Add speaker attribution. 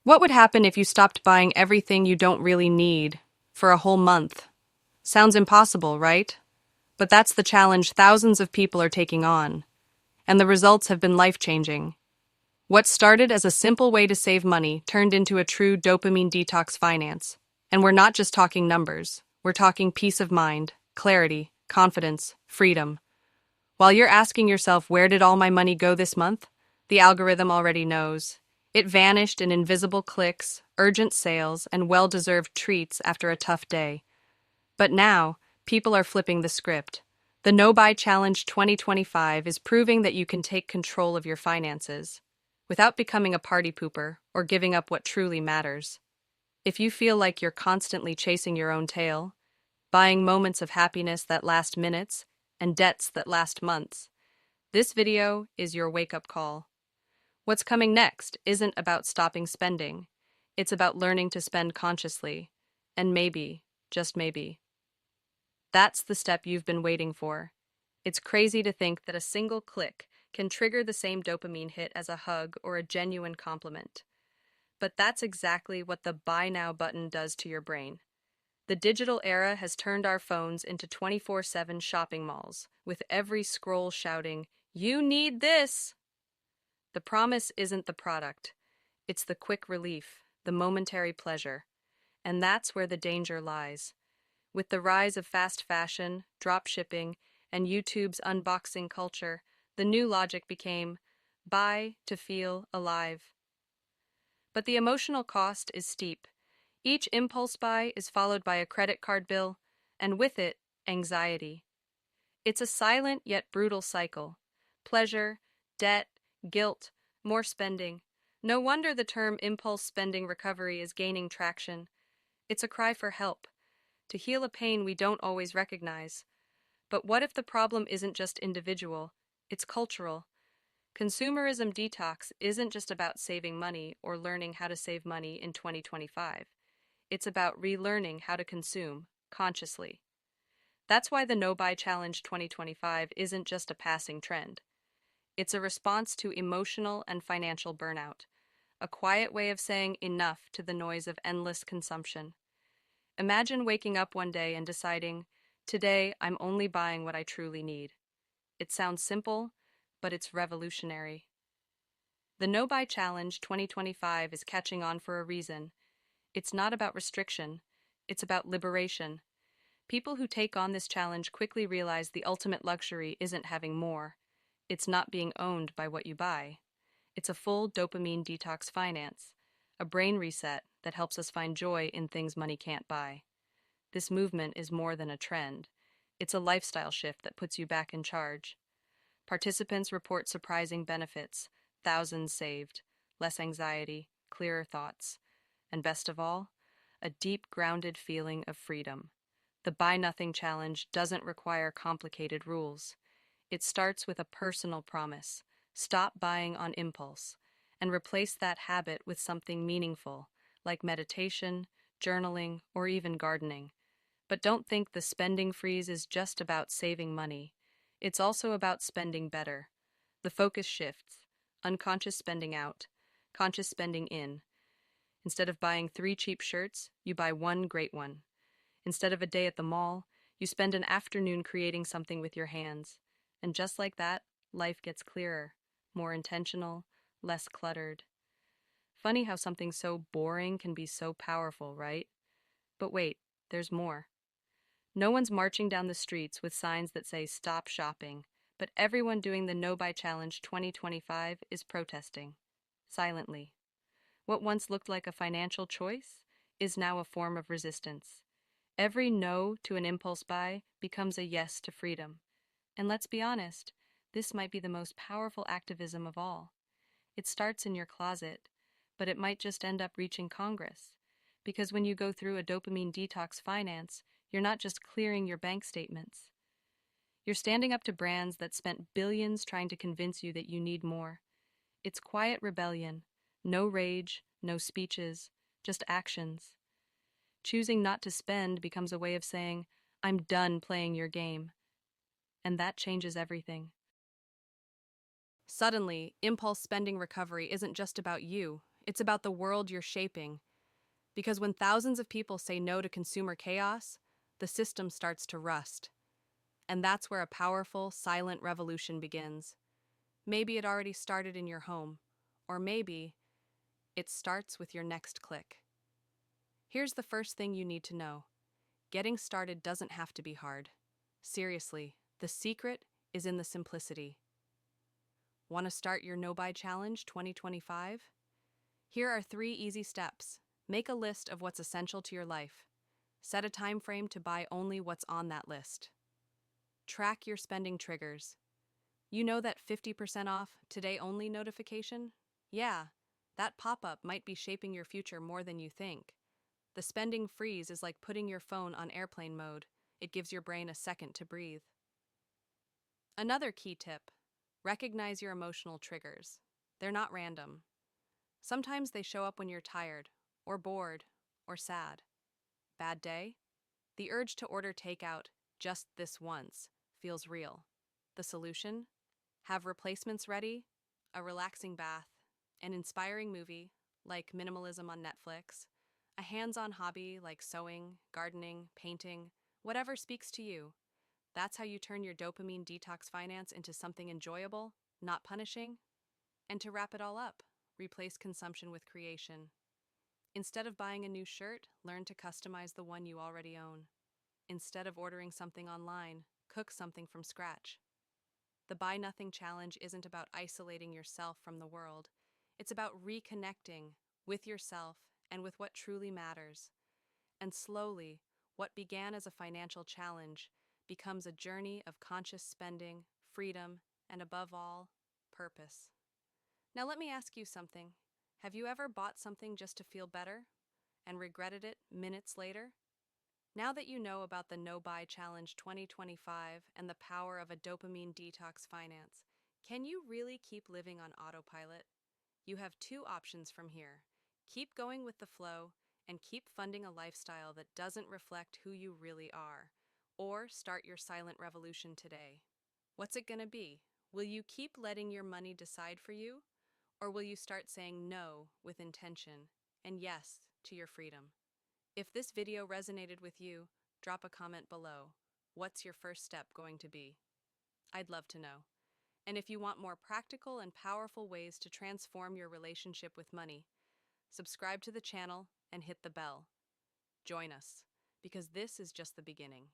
Speaker 1: What would happen if you stopped buying everything you don't really need for a whole month? Sounds impossible, right? But that's the challenge thousands of people are taking on, and the results have been life-changing. What started as a simple way to save money turned into a true dopamine detox finance. And we're not just talking numbers, we're talking peace of mind, clarity, confidence, freedom. While you're asking yourself, where did all my money go this month? The algorithm already knows. It vanished in invisible clicks, urgent sales, and well-deserved treats after a tough day. But now, people are flipping the script. The No Buy Challenge 2025 is proving that you can take control of your finances without becoming a party pooper or giving up what truly matters. If you feel like you're constantly chasing your own tail, buying moments of happiness that last minutes and debts that last months, this video is your wake-up call. What's coming next isn't about stopping spending. It's about learning to spend consciously. And maybe, just maybe, that's the step you've been waiting for. It's crazy to think that a single click can trigger the same dopamine hit as a hug or a genuine compliment. But that's exactly what the Buy Now button does to your brain. The digital era has turned our phones into 24/7 shopping malls, with every scroll shouting, "You need this!" The promise isn't the product. It's the quick relief, the momentary pleasure. And that's where the danger lies. With the rise of fast fashion, drop shipping, and YouTube's unboxing culture, the new logic became buy to feel alive. But the emotional cost is steep. Each impulse buy is followed by a credit card bill, and with it, anxiety. It's a silent yet brutal cycle. Pleasure, debt, guilt, more spending. No wonder the term impulse spending recovery is gaining traction. It's a cry for help, to heal a pain we don't always recognize. But what if the problem isn't just individual? It's cultural. Consumerism detox isn't just about saving money or learning how to save money in 2025. It's about relearning how to consume consciously. That's why the No Buy Challenge 2025 isn't just a passing trend. It's a response to emotional and financial burnout, a quiet way of saying enough to the noise of endless consumption. Imagine waking up one day and deciding, today I'm only buying what I truly need. It sounds simple, but it's revolutionary. The No Buy Challenge 2025 is catching on for a reason. It's not about restriction, it's about liberation. People who take on this challenge quickly realize the ultimate luxury isn't having more. It's not being owned by what you buy. It's a full dopamine detox finance, a brain reset that helps us find joy in things money can't buy. This movement is more than a trend. It's a lifestyle shift that puts you back in charge. Participants report surprising benefits, thousands saved, less anxiety, clearer thoughts, and best of all, a deep grounded feeling of freedom. The Buy Nothing Challenge doesn't require complicated rules. It starts with a personal promise. Stop buying on impulse and replace that habit with something meaningful, like meditation, journaling, or even gardening. But don't think the spending freeze is just about saving money. It's also about spending better. The focus shifts. Unconscious spending out, conscious spending in. Instead of buying 3 cheap shirts, you buy 1 great one. Instead of a day at the mall, you spend an afternoon creating something with your hands. And just like that, life gets clearer, more intentional, less cluttered. Funny how something so boring can be so powerful, right? But wait, there's more. No one's marching down the streets with signs that say stop shopping, but everyone doing the No Buy Challenge 2025 is protesting, silently. What once looked like a financial choice is now a form of resistance. Every no to an impulse buy becomes a yes to freedom. And let's be honest, this might be the most powerful activism of all. It starts in your closet, but it might just end up reaching Congress. Because when you go through a dopamine detox finance, you're not just clearing your bank statements. You're standing up to brands that spent billions trying to convince you that you need more. It's quiet rebellion, no rage, no speeches, just actions. Choosing not to spend becomes a way of saying, I'm done playing your game. And that changes everything. Suddenly, impulse spending recovery isn't just about you, It's about the world you're shaping. Because when thousands of people say no to consumer chaos, the system starts to rust. And that's where a powerful, silent revolution begins. Maybe it already started in your home, or maybe it starts with your next click. Here's the first thing you need to know. Getting started doesn't have to be hard. Seriously, the secret is in the simplicity. Want to start your no-buy challenge 2025? Here are 3 easy steps. Make a list of what's essential to your life. Set a time frame to buy only what's on that list. Track your spending triggers. You know that 50% off, today only notification? Yeah, that pop-up might be shaping your future more than you think. The spending freeze is like putting your phone on airplane mode. It gives your brain a second to breathe. Another key tip: recognize your emotional triggers. They're not random. Sometimes they show up when you're tired, or bored, or sad. Bad day? The urge to order takeout just this once feels real. The solution? Have replacements ready, a relaxing bath, an inspiring movie like Minimalism on Netflix, a hands-on hobby like sewing, gardening, painting, whatever speaks to you. That's how you turn your dopamine detox finance into something enjoyable, not punishing. And to wrap it all up, replace consumption with creation. Instead of buying a new shirt, learn to customize the one you already own. Instead of ordering something online, cook something from scratch. The Buy Nothing Challenge isn't about isolating yourself from the world. It's about reconnecting with yourself and with what truly matters. And slowly, what began as a financial challenge becomes a journey of conscious spending, freedom, and above all, purpose. Now let me ask you something. Have you ever bought something just to feel better and regretted it minutes later? Now that you know about the No Buy Challenge 2025 and the power of a dopamine detox finance, can you really keep living on autopilot? You have 2 options from here. Keep going with the flow and keep funding a lifestyle that doesn't reflect who you really are, or start your silent revolution today. What's it going to be? Will you keep letting your money decide for you, or will you start saying no with intention and yes to your freedom? If this video resonated with you, drop a comment below. What's your first step going to be? I'd love to know. And if you want more practical and powerful ways to transform your relationship with money, subscribe to the channel and hit the bell. Join us, because this is just the beginning.